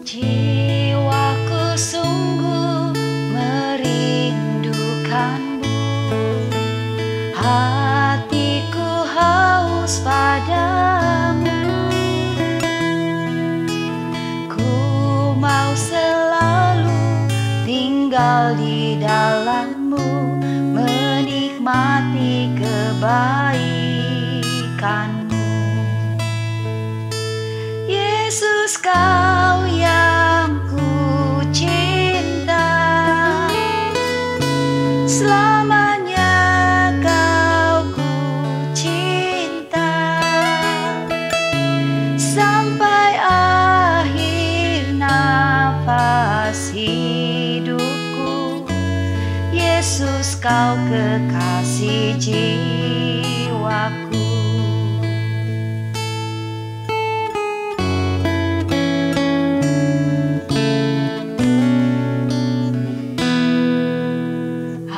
Jiwaku sungguh merindukanmu, hatiku haus padamu. Ku mau selalu tinggal di dalammu, menikmati kebaikanmu. Yesus, Kau yang ku cinta, selamanya Kau ku cinta, sampai akhir nafas hidupku. Yesus, Kau kekasih jiwaku.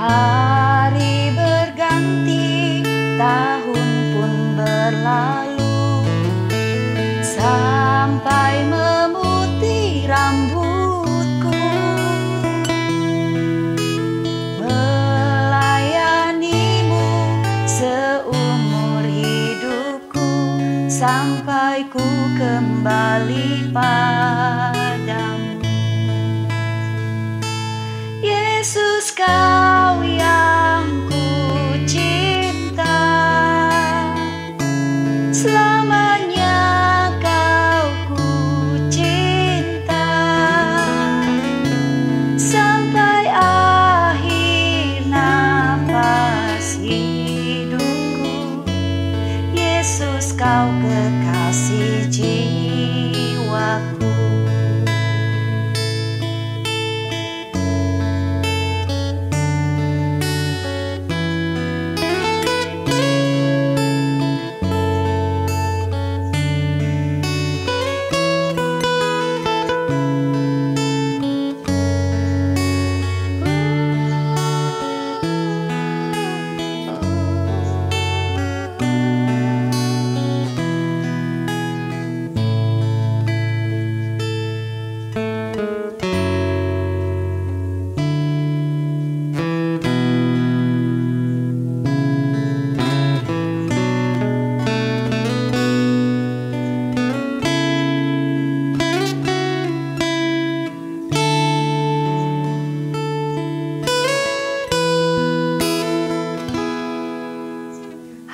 Hari berganti, tahun pun berlalu, sampai memutih rambutku, melayanimu seumur hidupku, sampai ku kembali padamu. Yesus, Kau yang ku cinta, selamanya Kau ku cinta, sampai akhir nafas hidupku. Yesus, Kau kekasih jiwaku.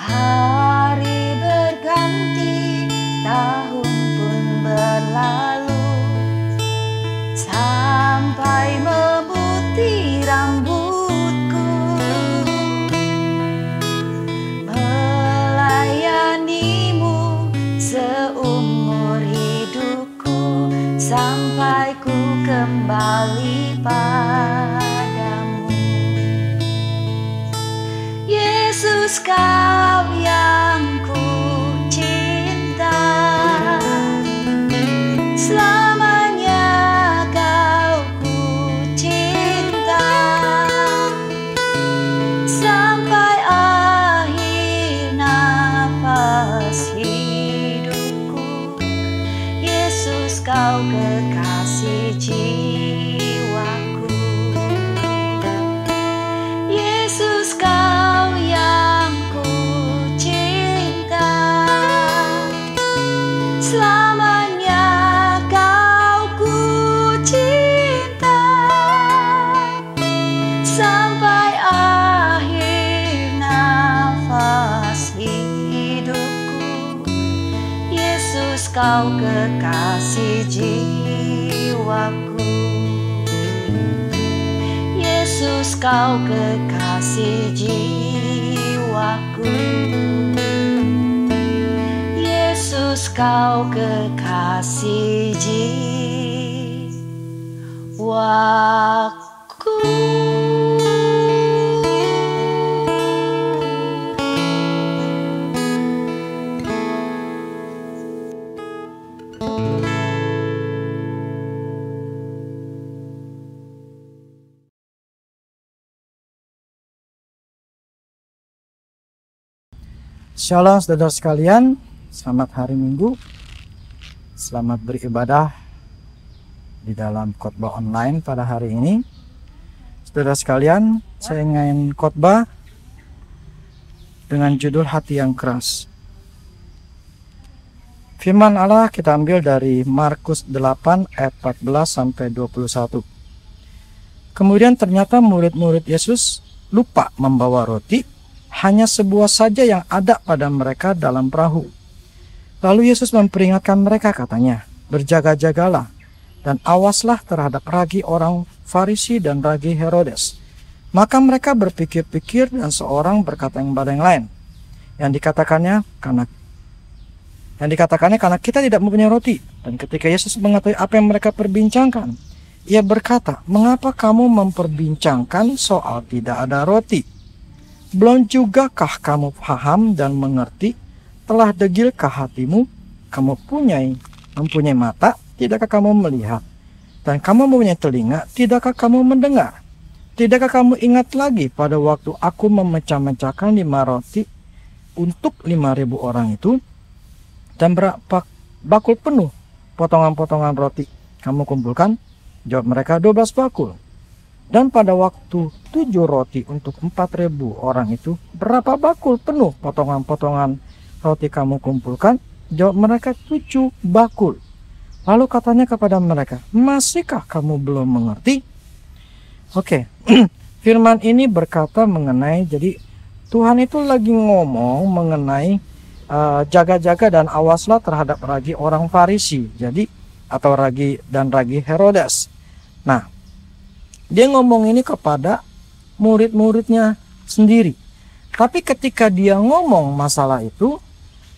Hari berganti, tahun pun berlalu, sampai memutih rambutku, melayanimu seumur hidupku, sampai ku kembali padamu. Yesus, Kau yang ku cinta, selamanya Kau ku cinta, sampai akhir nafas hidupku. Yesus, Kau kekasih jiwaku. Yesus, Kau yang ku cinta, selamanya Kau ku cinta, sampai akhir nafas hidupku. Yesus, Kau kekasih jiwaku. Yesus, Kau kekasih jiwaku. Yesus, Kau kekasih jiwaku. Shalom saudara sekalian, selamat hari Minggu, selamat beribadah di dalam khotbah online pada hari ini. Saudara sekalian, saya ingin khotbah dengan judul hati yang keras. Firman Allah kita ambil dari Markus 8 ayat 14 sampai 21. Kemudian ternyata murid-murid Yesus lupa membawa roti, hanya sebuah saja yang ada pada mereka dalam perahu. Lalu Yesus memperingatkan mereka, katanya, berjaga-jagalah dan awaslah terhadap ragi orang Farisi dan ragi Herodes. Maka mereka berpikir-pikir dan seorang berkata kepada yang lain. Yang dikatakannya karena kita tidak mempunyai roti. Dan ketika Yesus mengetahui apa yang mereka perbincangkan, ia berkata, mengapa kamu memperbincangkan soal tidak ada roti? Belum jugakah kamu paham dan mengerti? Telah degilkah hatimu? Kamu mempunyai mata, tidakkah kamu melihat? Dan kamu mempunyai telinga, tidakkah kamu mendengar? Tidakkah kamu ingat lagi pada waktu aku memecah-mecahkan 5 roti untuk 5.000 orang itu? Dan berapa bakul penuh potongan-potongan roti kamu kumpulkan? Jawab mereka, 12 bakul. Dan pada waktu 7 roti untuk 4.000 orang itu, berapa bakul penuh potongan-potongan roti kamu kumpulkan? Jawab mereka, 7 bakul. Lalu katanya kepada mereka, masihkah kamu belum mengerti? Oke, firman ini berkata mengenai, jadi Tuhan itu lagi ngomong mengenai jaga-jaga dan awaslah terhadap ragi orang Farisi, jadi atau ragi Herodes. Nah, dia ngomong ini kepada murid-muridnya sendiri. Tapi ketika dia ngomong masalah itu,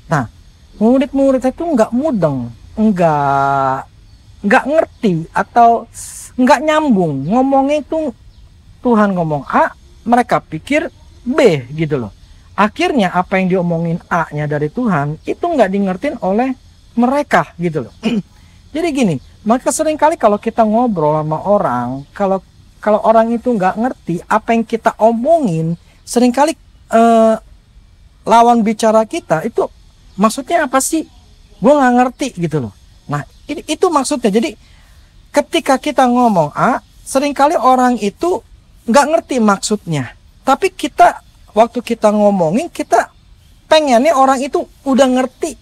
nah, murid-murid itu nggak mudeng, nggak ngerti atau nggak nyambung. Ngomongnya itu Tuhan ngomong A, mereka pikir B gitu loh. Akhirnya apa yang diomongin A-nya dari Tuhan itu nggak dingertiin oleh mereka gitu loh. Jadi gini, maka seringkali kalau kita ngobrol sama orang, kalau orang itu nggak ngerti apa yang kita omongin, seringkali lawan bicara kita itu maksudnya apa sih? Gue nggak ngerti gitu loh. Nah, itu maksudnya. Jadi ketika kita ngomong A, seringkali orang itu nggak ngerti maksudnya. Tapi waktu kita ngomongin, kita pengennya orang itu udah ngerti,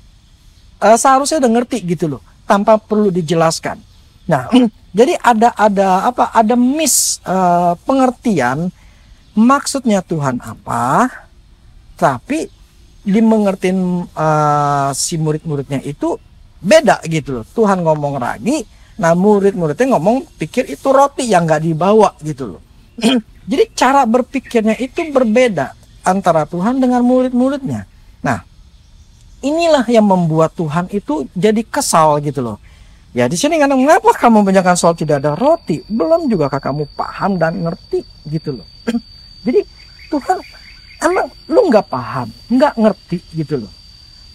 seharusnya udah ngerti gitu loh, tanpa perlu dijelaskan. Nah, jadi ada pengertian maksudnya Tuhan apa, tapi dimengertiin si murid-muridnya itu beda gitu loh. Tuhan ngomong ragi, nah murid-muridnya ngomong pikir itu roti yang nggak dibawa gitu loh. Jadi cara berpikirnya itu berbeda antara Tuhan dengan murid-muridnya. Nah, inilah yang membuat Tuhan itu jadi kesal gitu loh. Ya di sini kan, mengapa kamu menanyakan soal tidak ada roti? Belum juga kamu paham dan ngerti gitu loh. Jadi Tuhan, emang lu nggak paham, nggak ngerti gitu loh.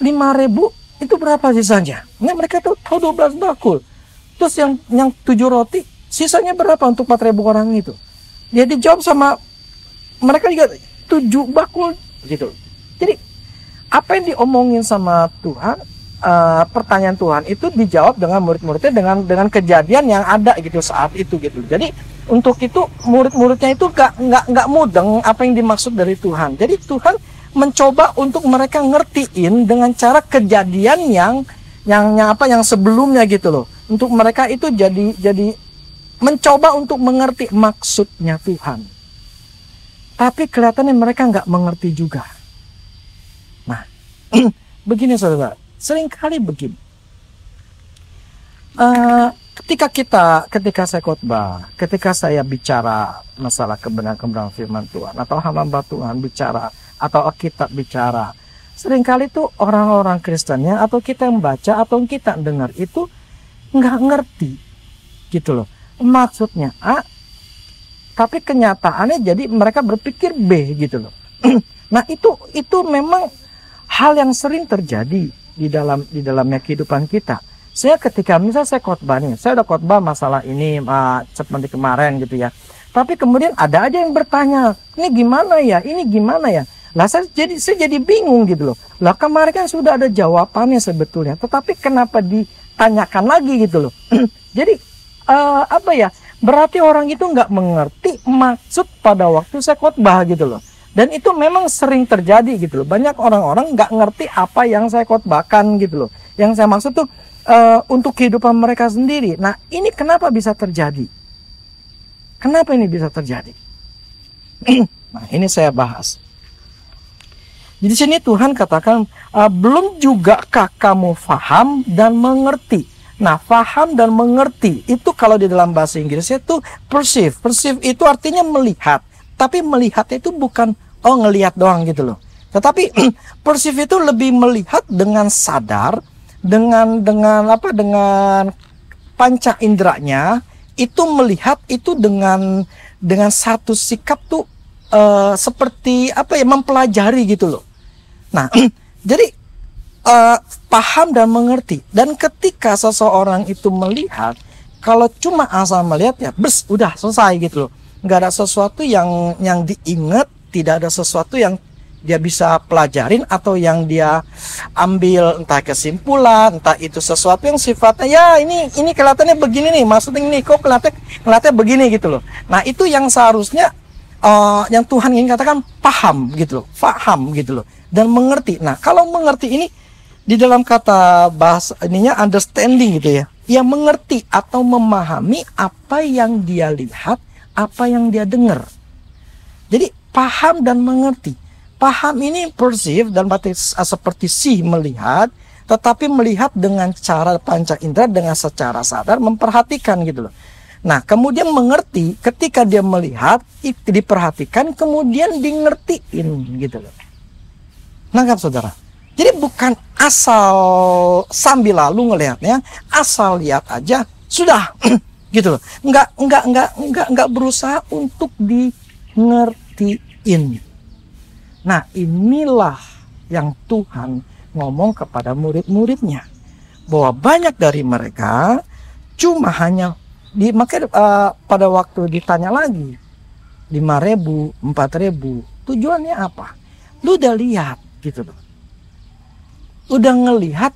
5.000 itu berapa sisanya? Nah, mereka tuh tahu 12 bakul. Terus yang 7 roti, sisanya berapa untuk 4.000 orang itu? Dia dijawab sama mereka juga 7 bakul gitu. Jadi apa yang diomongin sama Tuhan, pertanyaan Tuhan itu dijawab dengan murid-muridnya dengan kejadian yang ada gitu saat itu gitu. Jadi untuk itu murid-muridnya itu nggak mudeng apa yang dimaksud dari Tuhan. Jadi Tuhan mencoba untuk mereka ngertiin dengan cara kejadian yang sebelumnya gitu loh. Untuk mereka itu jadi mencoba untuk mengerti maksudnya Tuhan. Tapi kelihatannya mereka nggak mengerti juga. Nah, begini saudara, seringkali begini. Ketika saya khotbah, ketika saya bicara masalah kebenaran firman Tuhan, atau hamba Tuhan bicara, atau Alkitab bicara, seringkali tuh orang-orang Kristennya, atau kita yang baca, atau kita dengar itu nggak ngerti, gitu loh. Maksudnya A, tapi kenyataannya jadi mereka berpikir B gitu loh. Nah itu memang hal yang sering terjadi di dalamnya kehidupan kita. Saya ketika misalnya saya khotbah nih, saya udah khotbah masalah ini seperti kemarin gitu ya. Tapi kemudian ada aja yang bertanya, ini gimana ya, ini gimana ya. Lah saya jadi bingung gitu loh. Lah kemarin kan sudah ada jawabannya sebetulnya, tetapi kenapa ditanyakan lagi gitu loh. Jadi apa ya? Berarti orang itu nggak mengerti maksud pada waktu saya khotbah gitu loh. Dan itu memang sering terjadi gitu loh. Banyak orang-orang nggak ngerti apa yang saya khotbahkan gitu loh. Yang saya maksud tuh untuk kehidupan mereka sendiri. Nah, ini kenapa bisa terjadi? Kenapa ini bisa terjadi? Nah, ini saya bahas. Di sini Tuhan katakan, belum jugakah kamu faham dan mengerti? Nah, faham dan mengerti itu kalau di dalam bahasa Inggrisnya itu perceive. Perceive itu artinya melihat. Tapi melihat itu bukan ngelihat doang gitu loh. Tetapi perceive itu lebih melihat dengan sadar, dengan panca inderanya, itu melihat itu dengan satu sikap tuh seperti mempelajari gitu loh. Nah, jadi paham dan mengerti. Dan ketika seseorang itu melihat, kalau cuma asal melihat ya udah selesai gitu loh. Nggak ada sesuatu yang diingat, tidak ada sesuatu yang dia bisa pelajarin atau yang dia ambil, entah kesimpulan, entah itu sesuatu yang sifatnya ya ini kelihatannya begini nih, maksudnya ini kok kelihatannya begini gitu loh. Nah, itu yang seharusnya yang Tuhan ingin katakan paham gitu loh, paham gitu loh, dan mengerti. Nah, kalau mengerti ini di dalam kata bahasa ininya understanding gitu ya, yang mengerti atau memahami apa yang dia lihat, apa yang dia dengar. Jadi paham dan mengerti. Paham ini perceive dan berarti seperti melihat, tetapi melihat dengan cara panca indera, dengan secara sadar memperhatikan gitu loh. Nah, kemudian mengerti ketika dia melihat, diperhatikan, kemudian dingertiin gitu loh. Nangkap saudara? Jadi bukan asal sambil lalu ngelihatnya, asal lihat aja sudah gitu loh. Enggak berusaha untuk dingertiin. Nah, inilah yang Tuhan ngomong kepada murid-muridnya, bahwa banyak dari mereka cuma hanya makanya pada waktu ditanya lagi 5.000, 4.000, tujuannya apa? Lu udah lihat gitu loh. Udah ngelihat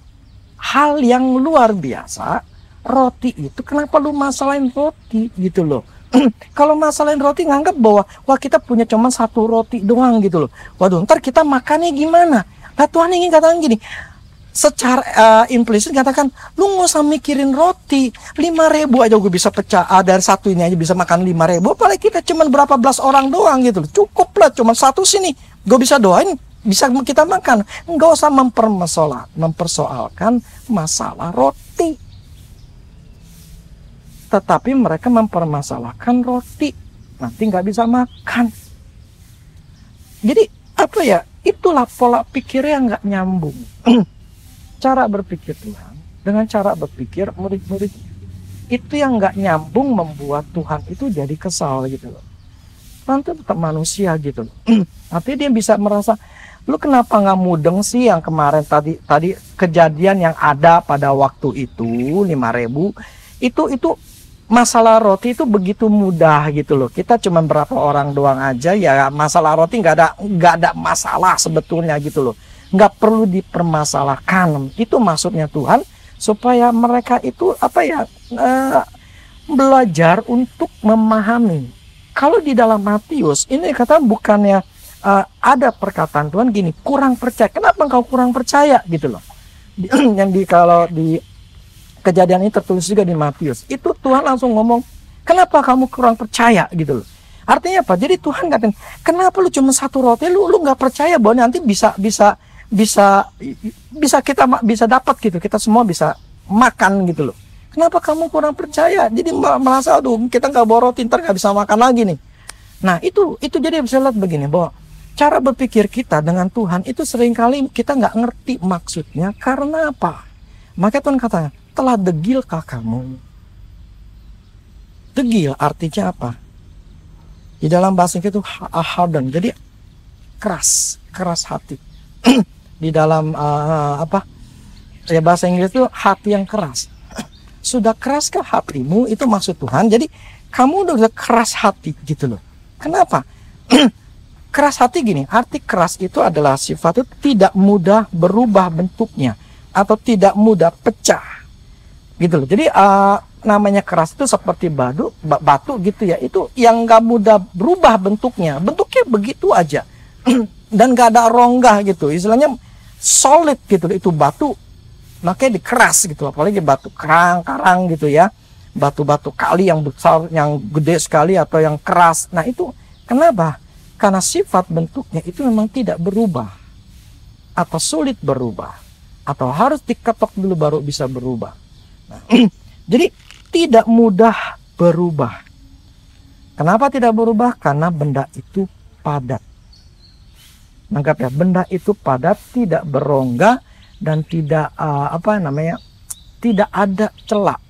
hal yang luar biasa. Roti itu kenapa lu masalahin roti gitu loh. Kalau masalahin roti nganggap bahwa wah kita punya cuma satu roti doang gitu loh. Waduh, ntar kita makannya gimana? Nah, Tuhan ingin katakan gini, secara implisit katakan, lu nggak usah mikirin roti, 5.000 aja gue bisa pecah, dari satu ini aja bisa makan 5.000, apalagi kita cuma berapa belas orang doang gitu loh. Cukup lah, cuma satu sini, gue bisa doain, bisa kita makan. Nggak usah mempersoalkan masalah roti. Tetapi mereka mempermasalahkan roti, nanti nggak bisa makan. Jadi apa ya? Itulah pola pikir yang nggak nyambung. Cara berpikir Tuhan dengan cara berpikir murid-murid itu yang nggak nyambung, membuat Tuhan itu jadi kesal gitu loh. Tuhan itu tetap manusia gitu loh. Nanti dia bisa merasa, lu kenapa nggak mudeng sih yang kemarin tadi kejadian yang ada pada waktu itu 5.000 itu masalah roti itu begitu mudah gitu loh. Kita cuma berapa orang doang aja ya, masalah roti nggak ada masalah sebetulnya gitu loh. Nggak perlu dipermasalahkan. Itu maksudnya Tuhan, supaya mereka itu belajar untuk memahami. Kalau di dalam Matius ini kata bukannya ada perkataan Tuhan gini, kurang percaya. Kenapa engkau kurang percaya gitu loh. Kalau di kejadian ini tertulis juga di Matius. Itu Tuhan langsung ngomong, kenapa kamu kurang percaya gitu loh. Artinya apa? Jadi Tuhan katakan, kenapa lu cuma satu roti, lu nggak percaya bahwa nanti bisa kita bisa dapat gitu, kita semua bisa makan gitu loh. Kenapa kamu kurang percaya? Jadi merasa, aduh kita nggak bawa roti, ntar nggak bisa makan lagi nih. Nah itu jadi bisa lihat begini, bahwa cara berpikir kita dengan Tuhan itu seringkali kita nggak ngerti maksudnya. Karena apa? Maka Tuhan katakan, telah degilkah kamu? Degil artinya apa? Di dalam bahasa Inggris itu harden, jadi keras hati. Di dalam bahasa Inggris itu hati yang keras. Sudah keraskah hatimu? Itu maksud Tuhan. Jadi kamu udah keras hati gitu loh. Kenapa? Keras hati gini, arti keras itu adalah sifat itu tidak mudah berubah bentuknya atau tidak mudah pecah. Gitu loh. Jadi namanya keras itu seperti batu gitu ya, itu yang nggak mudah berubah bentuknya begitu aja. Dan nggak ada rongga gitu, istilahnya solid gitu, itu batu makanya dikeras gitu, apalagi batu karang gitu ya, batu-batu kali yang besar, yang gede sekali atau yang keras. Nah itu kenapa? Karena sifat bentuknya itu memang tidak berubah atau sulit berubah, atau harus diketok dulu baru bisa berubah. Nah, jadi tidak mudah berubah. Kenapa tidak berubah? Karena benda itu padat. Anggap ya, benda itu padat, tidak berongga dan tidak tidak ada celah.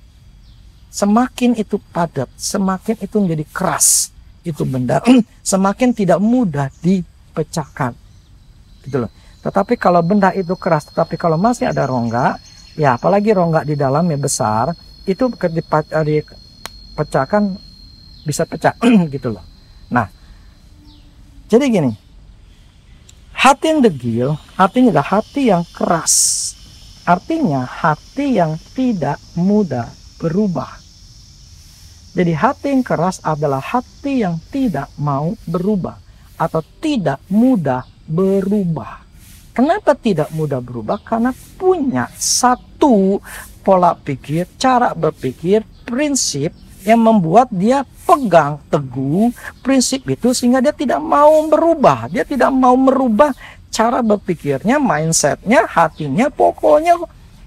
Semakin itu padat, semakin itu menjadi keras itu benda, semakin tidak mudah dipecahkan. Gitu loh. Tetapi kalau benda itu keras, tetapi kalau masih ada rongga, ya apalagi rongga di dalamnya besar, itu dipecahkan bisa pecah gitu loh. Nah, jadi gini, hati yang degil artinya adalah hati yang keras, artinya hati yang tidak mudah berubah. Jadi hati yang keras adalah hati yang tidak mau berubah atau tidak mudah berubah. Kenapa tidak mudah berubah? Karena punya satu pola pikir, cara berpikir, prinsip yang membuat dia pegang teguh prinsip itu sehingga dia tidak mau berubah. Dia tidak mau merubah cara berpikirnya, mindsetnya, hatinya. Pokoknya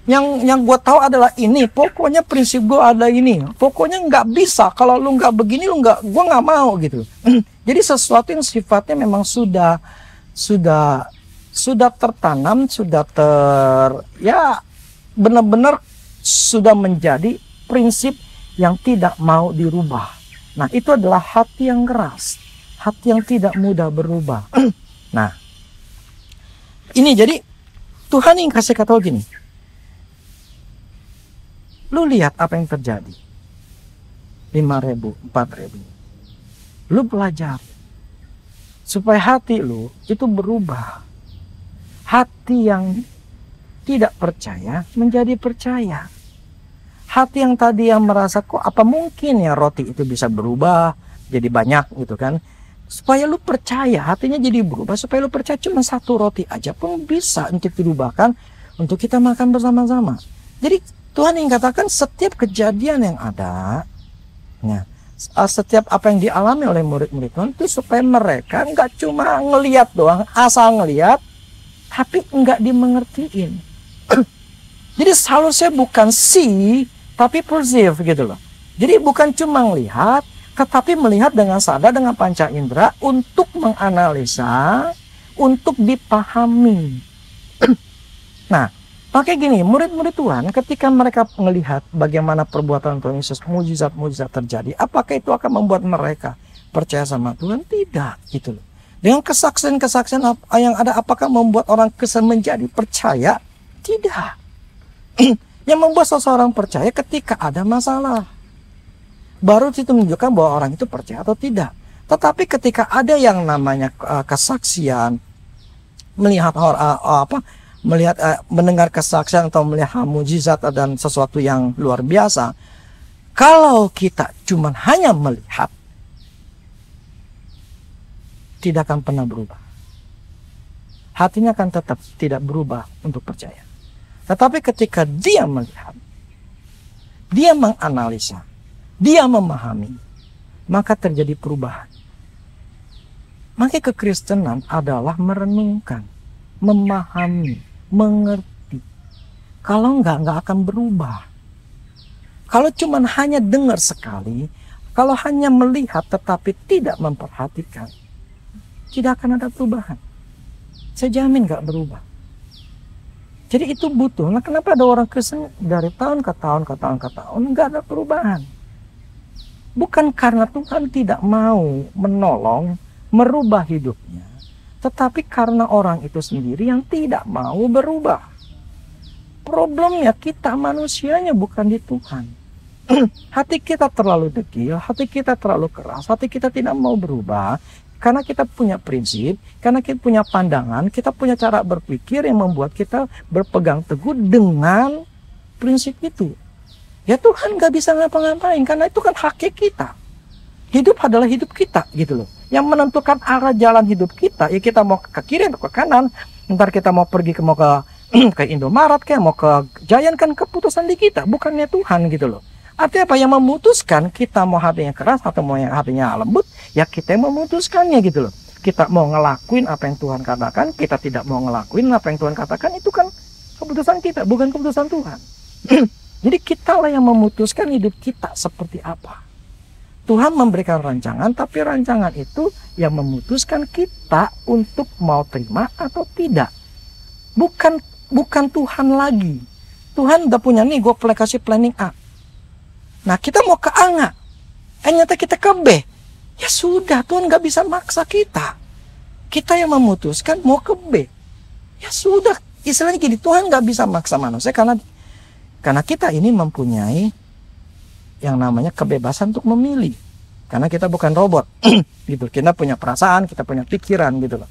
yang gue tahu adalah ini, pokoknya prinsip gue ada ini, pokoknya nggak bisa, kalau lu nggak begini gue nggak mau gitu. Jadi sesuatu yang sifatnya memang sudah tertanam, ya benar-benar sudah menjadi prinsip yang tidak mau dirubah. Nah itu adalah hati yang keras, hati yang tidak mudah berubah. Nah ini jadi Tuhan yang kasih kata gini, lu lihat apa yang terjadi. 5.000, 4.000. Lu belajar supaya hati lu itu berubah. Hati yang tidak percaya menjadi percaya. Hati yang tadi yang merasa kok apa mungkin ya roti itu bisa berubah jadi banyak gitu kan. Supaya lu percaya, hatinya jadi berubah. Supaya lu percaya cuma satu roti aja pun bisa untuk dirubahkan, untuk kita makan bersama-sama. Jadi Tuhan yang katakan setiap kejadian yang ada, ya, setiap apa yang dialami oleh murid-murid Tuhan itu supaya mereka nggak cuma ngelihat doang, asal ngelihat, tapi nggak dimengertiin. Jadi seharusnya bukan see, tapi perceive gitu loh. Jadi bukan cuma ngelihat, tetapi melihat dengan sadar, dengan panca indera untuk menganalisa, untuk dipahami. Nah, pakai gini, murid-murid Tuhan ketika mereka melihat bagaimana perbuatan Tuhan Yesus, mujizat-mujizat terjadi, apakah itu akan membuat mereka percaya sama Tuhan? Tidak, gitu loh. Dengan kesaksian-kesaksian yang ada, apakah membuat orang kesan menjadi percaya? Tidak. Yang membuat seseorang percaya ketika ada masalah. Baru itu menunjukkan bahwa orang itu percaya atau tidak. Tetapi ketika ada yang namanya kesaksian, mendengar kesaksian atau melihat mujizat dan sesuatu yang luar biasa, kalau kita cuma hanya melihat, tidak akan pernah berubah. Hatinya akan tetap tidak berubah untuk percaya. Tetapi ketika dia melihat, dia menganalisa, dia memahami, maka terjadi perubahan. Maka kekristenan adalah merenungkan, memahami, mengerti. Kalau nggak akan berubah. Kalau cuma hanya dengar sekali, kalau hanya melihat tetapi tidak memperhatikan, tidak akan ada perubahan. Saya jamin nggak berubah. Jadi itu butuh. Nah, kenapa ada orang Kristen dari tahun ke tahun nggak ada perubahan? Bukan karena Tuhan tidak mau menolong, merubah hidupnya, tetapi karena orang itu sendiri yang tidak mau berubah. Problemnya kita manusianya, bukan di Tuhan. Hati kita terlalu degil, hati kita terlalu keras, hati kita tidak mau berubah. Karena kita punya prinsip, karena kita punya pandangan, kita punya cara berpikir yang membuat kita berpegang teguh dengan prinsip itu. ya Tuhan nggak bisa ngapa-ngapain, karena itu kan hak kita. Hidup adalah hidup kita gitu loh. Yang menentukan arah jalan hidup kita, ya kita mau ke kiri atau ke kanan, ntar kita mau pergi mau ke ke Indomaret kayak mau ke Giant, kan keputusan di kita, bukannya Tuhan gitu loh. Artinya apa? Yang memutuskan kita mau hatinya keras atau mau yang hatinya lembut, ya kita yang memutuskannya gitu loh. Kita mau ngelakuin apa yang Tuhan katakan, kita tidak mau ngelakuin apa yang Tuhan katakan, itu kan keputusan kita, bukan keputusan Tuhan. Jadi kitalah yang memutuskan hidup kita seperti apa. Tuhan memberikan rancangan, tapi rancangan itu yang memutuskan kita untuk mau terima atau tidak. Bukan Tuhan lagi. Tuhan udah punya nih, gue kasih planning A. Nah kita mau ke A nggak? Nyata kita ke B. Ya sudah, Tuhan nggak bisa maksa kita. Kita yang memutuskan mau ke B. Ya sudah, istilahnya gini, Tuhan nggak bisa maksa manusia karena kita ini mempunyai yang namanya kebebasan untuk memilih, karena kita bukan robot gitu. Kita punya perasaan, kita punya pikiran gitu loh.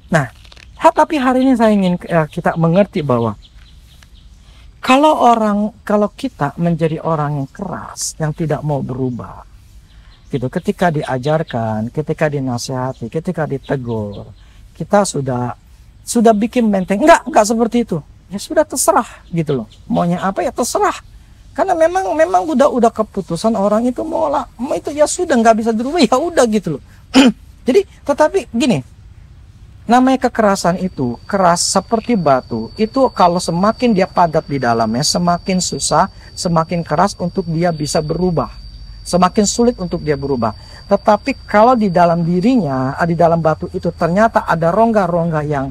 Nah, tapi hari ini saya ingin kita mengerti bahwa kalau kita menjadi orang yang keras, yang tidak mau berubah gitu, ketika diajarkan, ketika dinasihati, ketika ditegur, kita sudah bikin benteng, enggak seperti itu. Ya sudah, terserah gitu loh. Maunya apa ya terserah. Karena memang udah keputusan orang itu mau itu, ya sudah, nggak bisa dirubah, ya udah gitu loh. Jadi tetapi gini, namanya kekerasan itu keras seperti batu. Itu kalau semakin dia padat di dalamnya, semakin susah, semakin keras untuk dia bisa berubah, semakin sulit untuk dia berubah. Tetapi kalau di dalam dirinya, di dalam batu itu ternyata ada rongga-rongga yang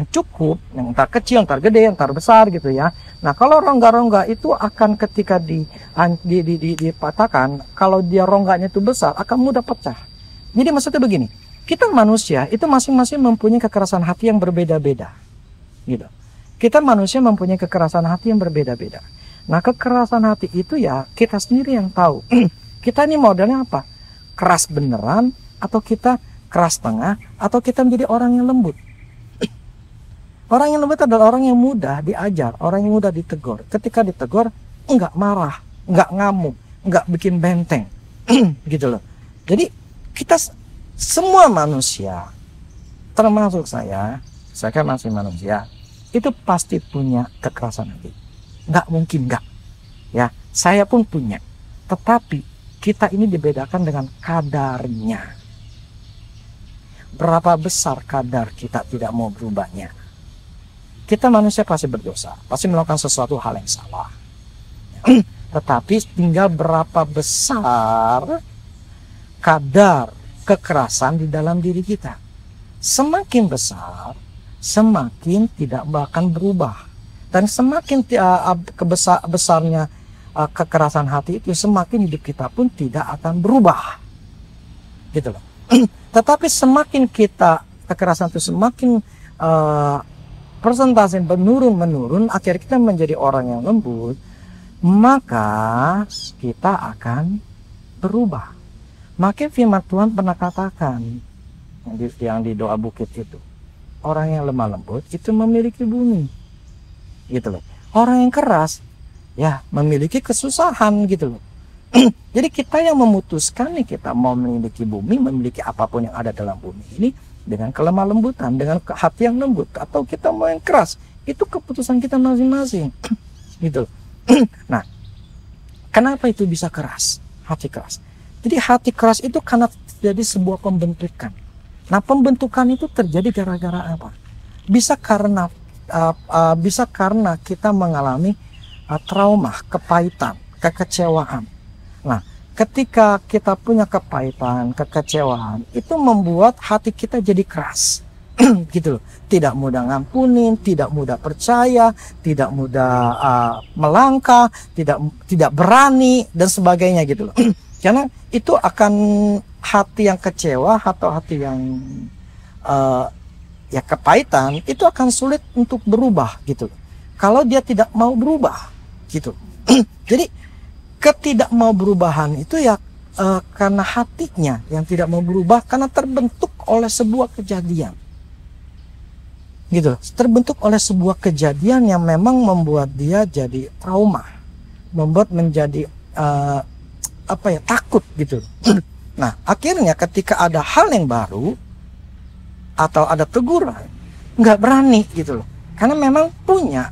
cukup, yang entar kecil, entar gede, entar besar gitu ya. Nah, kalau rongga-rongga itu akan ketika dipatahkan, kalau dia rongganya itu besar, akan mudah pecah. Jadi maksudnya begini, kita manusia itu masing-masing mempunyai kekerasan hati yang berbeda-beda. Gitu. Kita manusia mempunyai kekerasan hati yang berbeda-beda. Nah, kekerasan hati itu ya kita sendiri yang tahu. Kita ini modelnya apa? Keras beneran, atau kita keras tengah, atau kita menjadi orang yang lembut. Orang yang lembut adalah orang yang mudah diajar, orang yang mudah ditegur. Ketika ditegur, enggak marah, enggak ngamuk, enggak bikin benteng. Gitu loh. Jadi kita semua manusia, termasuk saya kan masih manusia, itu pasti punya kekerasan hati. Enggak mungkin enggak. Ya, saya pun punya. Tetapi kita ini dibedakan dengan kadarnya. Berapa besar kadar kita tidak mau berubahnya? Kita manusia pasti berdosa, pasti melakukan sesuatu hal yang salah. Tetapi tinggal berapa besar kadar kekerasan di dalam diri kita. Semakin besar, semakin tidak akan berubah. Dan semakin besarnya kekerasan hati itu, semakin hidup kita pun tidak akan berubah. Gitu loh. Tetapi semakin kekerasan itu semakin persentase menurun, akhirnya kita menjadi orang yang lembut, maka kita akan berubah. Maka firman Tuhan pernah katakan yang di doa bukit itu, orang yang lemah lembut itu memiliki bumi, gitu loh. Orang yang keras ya memiliki kesusahan, gitu loh. Jadi kita yang memutuskan nih, kita mau memiliki bumi, memiliki apapun yang ada dalam bumi ini dengan kelemah lembutan, dengan hati yang lembut, atau kita mau yang keras, itu keputusan kita masing-masing. Gitu. Nah, kenapa itu bisa keras? Hati keras. Jadi hati keras itu karena terjadi sebuah pembentukan. Nah, pembentukan itu terjadi gara-gara apa? Bisa karena kita mengalami trauma, kepahitan, kekecewaan. Nah, ketika kita punya kepahitan, kekecewaan, itu membuat hati kita jadi keras. Gitu loh. Tidak mudah ngampunin, tidak mudah percaya, tidak mudah melangkah, tidak berani dan sebagainya gitu loh. Karena itu akan hati yang kecewa atau hati yang ya kepahitan, itu akan sulit untuk berubah gitu loh. Kalau dia tidak mau berubah gitu. Jadi ketidak mau berubahan itu ya karena hatinya yang tidak mau berubah, karena terbentuk oleh sebuah kejadian. Gitu, terbentuk oleh sebuah kejadian yang memang membuat dia jadi trauma. membuat menjadi takut gitu. Nah, akhirnya ketika ada hal yang baru atau ada teguran, nggak berani gitu loh, karena memang punya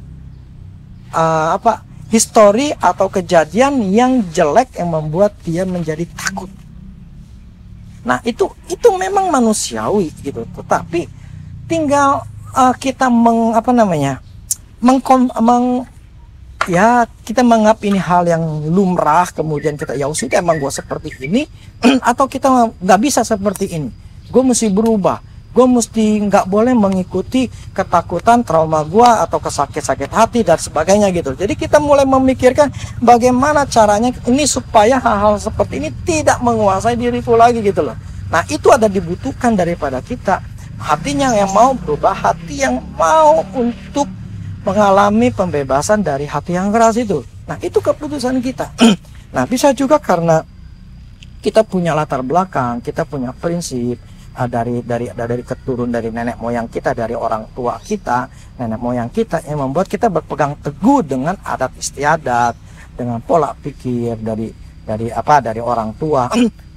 histori atau kejadian yang jelek yang membuat dia menjadi takut. Nah, itu memang manusiawi gitu, tetapi tinggal kita kita menganggap ini hal yang lumrah, kemudian kita ya sudah emang gue seperti ini atau kita nggak bisa seperti ini, gue mesti berubah, gue mesti nggak boleh mengikuti ketakutan, trauma gue atau sakit hati dan sebagainya gitu. Jadi kita mulai memikirkan bagaimana caranya ini supaya hal-hal seperti ini tidak menguasai diriku lagi gitu loh. Nah, itu ada dibutuhkan daripada kita, hatinya yang mau berubah, hati yang mau untuk mengalami pembebasan dari hati yang keras itu. Nah, itu keputusan kita. Nah, bisa juga karena kita punya latar belakang, kita punya prinsip dari keturun dari nenek moyang kita, dari orang tua kita, nenek moyang kita, yang membuat kita berpegang teguh dengan adat istiadat, dengan pola pikir dari orang tua.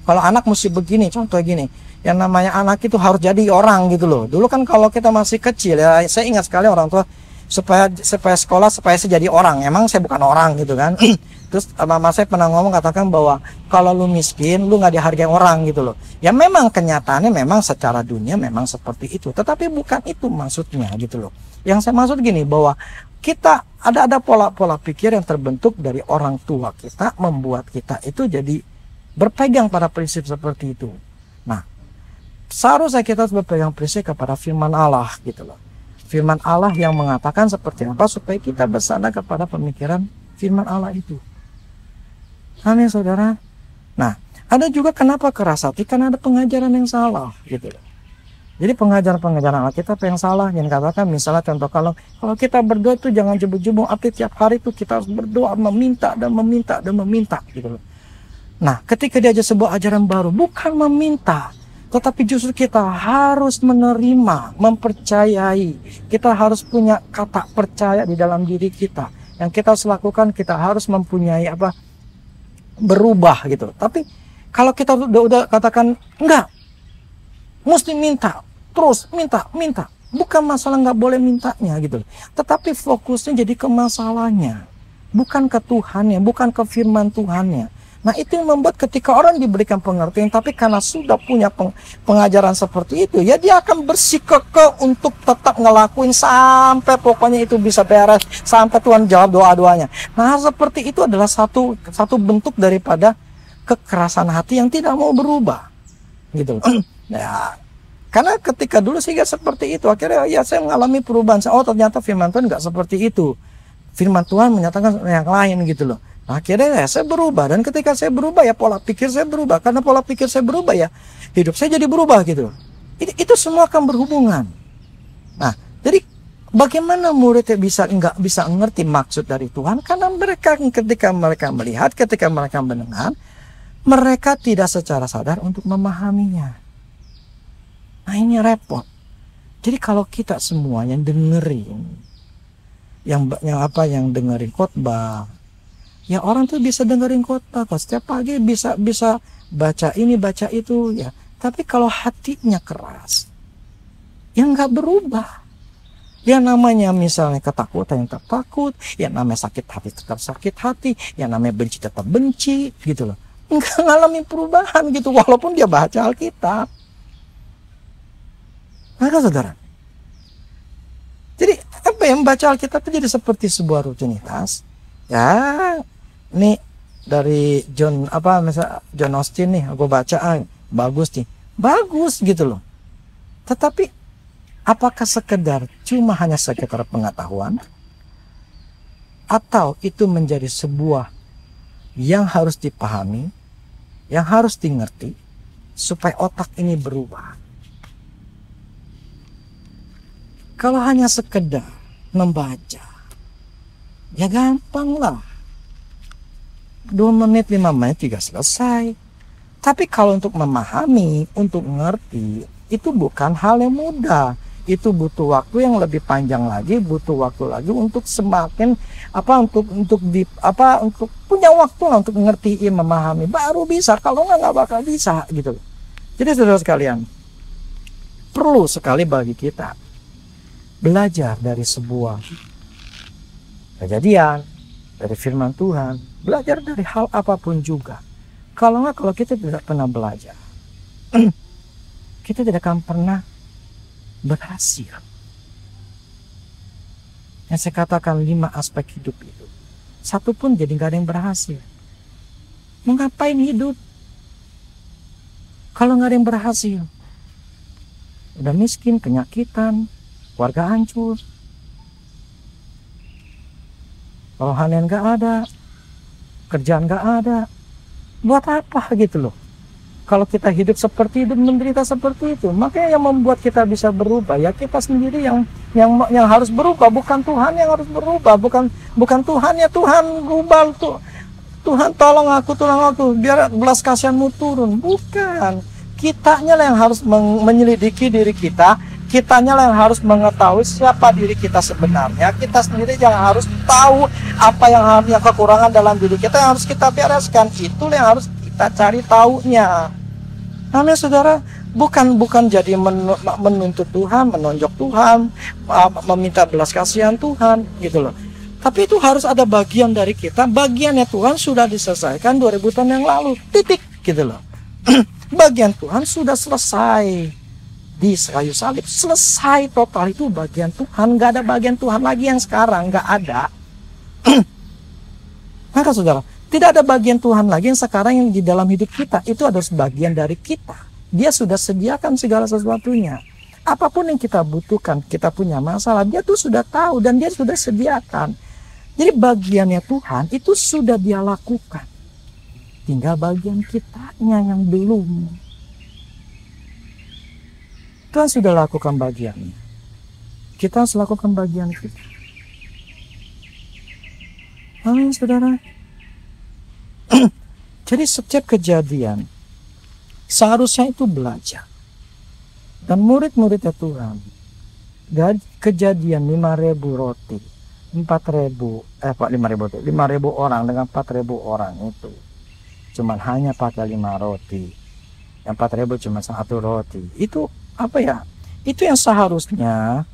Kalau anak mesti begini, contoh gini, yang namanya anak itu harus jadi orang gitu loh. Dulu kan kalau kita masih kecil ya, saya ingat sekali orang tua supaya sekolah supaya saya jadi orang, emang saya bukan orang gitu kan. Terus mama saya pernah katakan bahwa kalau lu miskin lu nggak dihargai orang gitu loh. Ya memang kenyataannya memang secara dunia memang seperti itu, tetapi bukan itu maksudnya gitu loh. Yang saya maksud gini, bahwa kita ada pola-pola pikir yang terbentuk dari orang tua kita, membuat kita itu jadi berpegang pada prinsip seperti itu. Nah, seharusnya kita harus berpegang prinsip kepada firman Allah gitu loh. Firman Allah yang mengatakan seperti apa supaya kita bersandar kepada pemikiran firman Allah itu. Amin, saudara. Nah, ada juga kenapa keras hati, karena ada pengajaran yang salah gitu. Jadi pengajaran Alkitab yang salah yang katakan, misalnya contoh kalau kita berdoa itu jangan jebuk-jebuk, arti tiap hari itu kita harus berdoa, meminta gitu loh. Nah, ketika diajar sebuah ajaran baru, bukan meminta, tetapi justru kita harus menerima, mempercayai. Kita harus punya kata percaya di dalam diri kita. Yang kita harus lakukan, kita harus mempunyai berubah gitu. Tapi kalau kita udah katakan enggak, mesti minta, terus minta. Bukan masalah nggak boleh mintanya gitu. Tetapi fokusnya jadi ke masalahnya, bukan ke Tuhannya, bukan ke firman Tuhannya. Nah, itu yang membuat ketika orang diberikan pengertian, tapi karena sudah punya pengajaran seperti itu, ya dia akan bersikukuh untuk tetap ngelakuin sampai pokoknya itu bisa beres, sampai Tuhan jawab doa-doanya. Nah, seperti itu adalah satu bentuk daripada kekerasan hati yang tidak mau berubah, gitu. Ya, karena ketika dulu sehingga seperti itu, akhirnya ya saya mengalami perubahan. Oh, ternyata firman Tuhan nggak seperti itu. Firman Tuhan menyatakan yang lain gitu loh. Akhirnya ya saya berubah, dan ketika saya berubah ya pola pikir saya berubah, karena pola pikir saya berubah ya hidup saya jadi berubah gitu. Itu semua akan berhubungan. Nah, jadi bagaimana muridnya nggak bisa ngerti maksud dari Tuhan, karena ketika mereka melihat, ketika mereka mendengar, mereka tidak secara sadar untuk memahaminya. Nah, ini repot. Jadi kalau kita semua yang dengerin, yang dengerin khotbah, ya orang tuh bisa dengerin khotbah kok, setiap pagi bisa baca ini baca itu ya. Tapi kalau hatinya keras, ya nggak berubah. Ya namanya misalnya ketakutan yang tetap takut, ya namanya sakit hati tetap sakit hati, ya namanya benci tetap benci gitu loh. Nggak ngalamin perubahan gitu walaupun dia baca Alkitab. Maka saudara, jadi apa yang baca Alkitab itu jadi seperti sebuah rutinitas. Ya, ini dari John Austin nih, aku baca bagus nih, bagus gitu loh. Tetapi apakah hanya sekedar pengetahuan, atau itu menjadi sebuah yang harus dipahami, yang harus dimengerti supaya otak ini berubah? Kalau hanya sekedar membaca, ya gampang lah, 2 menit 5 menit juga selesai. Tapi kalau untuk memahami, untuk mengerti, itu bukan hal yang mudah. itu butuh waktu yang lebih panjang lagi, butuh waktu lagi untuk semakin untuk punya waktu lah untuk ngertiin, memahami, baru bisa. Kalau nggak bakal bisa gitu. Jadi saudara sekalian, perlu sekali bagi kita belajar dari sebuah kejadian, dari firman Tuhan, belajar dari hal apapun juga. Kalau kita tidak pernah belajar, kita tidak akan pernah berhasil. Yang saya katakan 5 aspek hidup itu, satu pun jadi nggak ada yang berhasil. Mau ngapain hidup kalau nggak ada yang berhasil? Udah miskin, penyakitan, keluarga hancur, rohanian nggak ada, kerjaan nggak ada. Buat apa gitu loh? Kalau kita hidup seperti itu, menderita seperti itu, makanya yang membuat kita bisa berubah ya kita sendiri yang harus berubah, bukan Tuhan yang harus berubah, bukan Tuhan ya Tuhan rubah tuh. Tuhan tolong aku biar belas kasihanmu turun, bukan. Kitanya lah yang harus menyelidiki diri kita, kitanya lah yang harus mengetahui siapa diri kita sebenarnya. Kita sendiri yang harus tahu apa yang kekurangan dalam diri kita yang harus kita bereskan. Itulah yang harus kita cari taunya. Namanya saudara, bukan jadi menuntut Tuhan, menonjok Tuhan, meminta belas kasihan Tuhan gitu loh. Tapi itu harus ada bagian dari kita. Bagiannya Tuhan sudah diselesaikan 2000 tahun yang lalu. Titik gitu loh. Bagian Tuhan sudah selesai di kayu salib, selesai total. Itu bagian Tuhan. Nggak ada bagian Tuhan lagi yang sekarang, nggak ada. Maka saudara, tidak ada bagian Tuhan lagi yang sekarang yang di dalam hidup kita. Itu adalah sebagian dari kita. Dia sudah sediakan segala sesuatunya. Apapun yang kita butuhkan, kita punya masalah, dia tuh sudah tahu dan dia sudah sediakan. Jadi bagiannya Tuhan itu sudah dia lakukan. Tinggal bagian kitanya yang belum. Tuhan sudah lakukan bagiannya. Kita harus lakukan bagian kita. Amin, saudara. Jadi setiap kejadian seharusnya itu belajar. Dan murid-muridnya Tuhan, dari kejadian 5.000 roti, 5.000 orang dengan 4.000 orang itu cuman hanya pakai 5 roti. Yang 4.000 cuma 1 roti. Itu apa ya? Itu yang seharusnya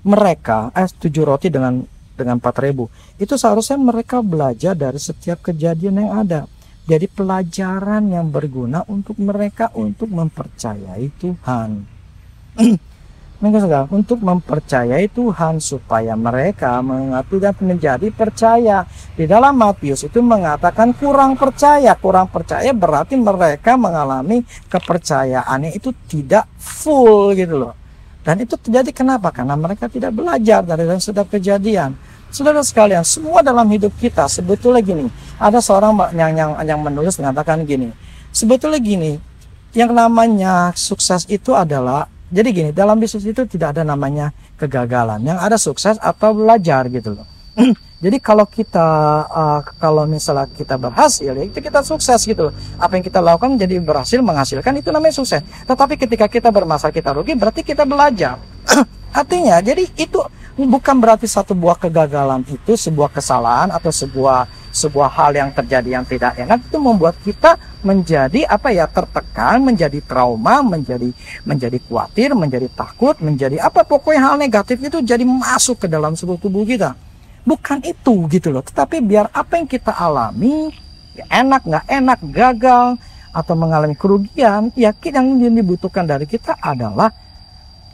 mereka 7 roti dengan 4.000. Itu seharusnya mereka belajar dari setiap kejadian yang ada. Jadi pelajaran yang berguna untuk mereka untuk mempercayai Tuhan. Untuk mempercayai Tuhan supaya mereka mengerti dan menjadi percaya. Di dalam Matius itu mengatakan kurang percaya. Kurang percaya berarti mereka mengalami kepercayaannya itu tidak full gitu loh. Dan itu terjadi kenapa? Karena mereka tidak belajar dari setiap kejadian. Saudara sekalian, semua dalam hidup kita sebetulnya gini. Ada seorang yang menulis mengatakan gini. Sebetulnya gini, yang namanya sukses itu adalah, jadi gini, dalam bisnis itu tidak ada namanya kegagalan. Yang ada sukses atau belajar gitu loh. Jadi kalau kalau misalnya kita berhasil, ya itu kita sukses gitu loh. Apa yang kita lakukan jadi berhasil menghasilkan, itu namanya sukses. Tetapi ketika kita bermasalah, kita rugi, berarti kita belajar. Artinya, jadi itu bukan berarti satu buah kegagalan itu sebuah kesalahan atau sebuah hal yang terjadi yang tidak enak itu membuat kita menjadi tertekan, menjadi trauma, menjadi khawatir, menjadi takut, menjadi pokoknya hal negatif itu jadi masuk ke dalam seluruh tubuh kita. Bukan itu gitu loh. Tetapi biar apa yang kita alami, ya enak, nggak enak, gagal atau mengalami kerugian, ya yang dibutuhkan dari kita adalah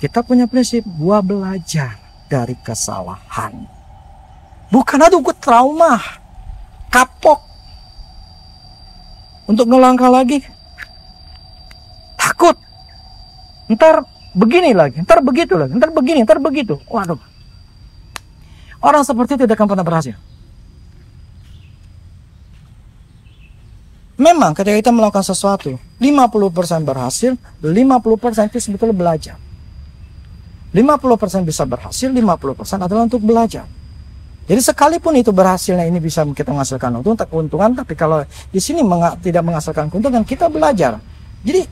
kita punya prinsip gua belajar dari kesalahan. Bukan aduh gue trauma, kapok untuk ngelangkah lagi, takut ntar begini lagi, ntar begitu lagi, ntar begini, ntar begitu. Waduh, orang seperti itu tidak akan pernah berhasil. Memang ketika kita melakukan sesuatu 50% berhasil, 50% itu sebetulnya belajar. 50% bisa berhasil, 50% adalah untuk belajar. Jadi sekalipun itu berhasilnya ini bisa kita menghasilkan keuntungan, tapi kalau di sini tidak menghasilkan keuntungan, kita belajar. Jadi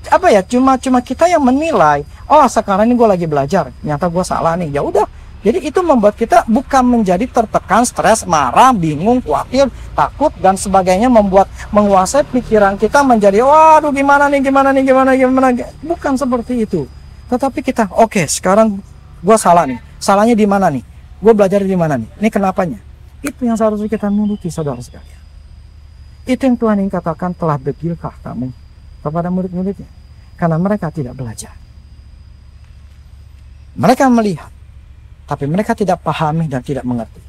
apa ya, cuma kita yang menilai, oh sekarang ini gue lagi belajar, ternyata gue salah nih, ya udah. Jadi itu membuat kita bukan menjadi tertekan, stres, marah, bingung, khawatir, takut dan sebagainya, membuat menguasai pikiran kita menjadi waduh gimana nih. Bukan seperti itu. Tetapi kita oke, sekarang gue salah nih. Salahnya di mana nih? Gue belajar di mana nih? Ini kenapanya? Itu yang seharusnya kita miliki, saudara sekalian. Itu yang Tuhan ingin katakan, telah degilkah kamu kepada murid-muridnya? Karena mereka tidak belajar. Mereka melihat, tapi mereka tidak pahami dan tidak mengerti.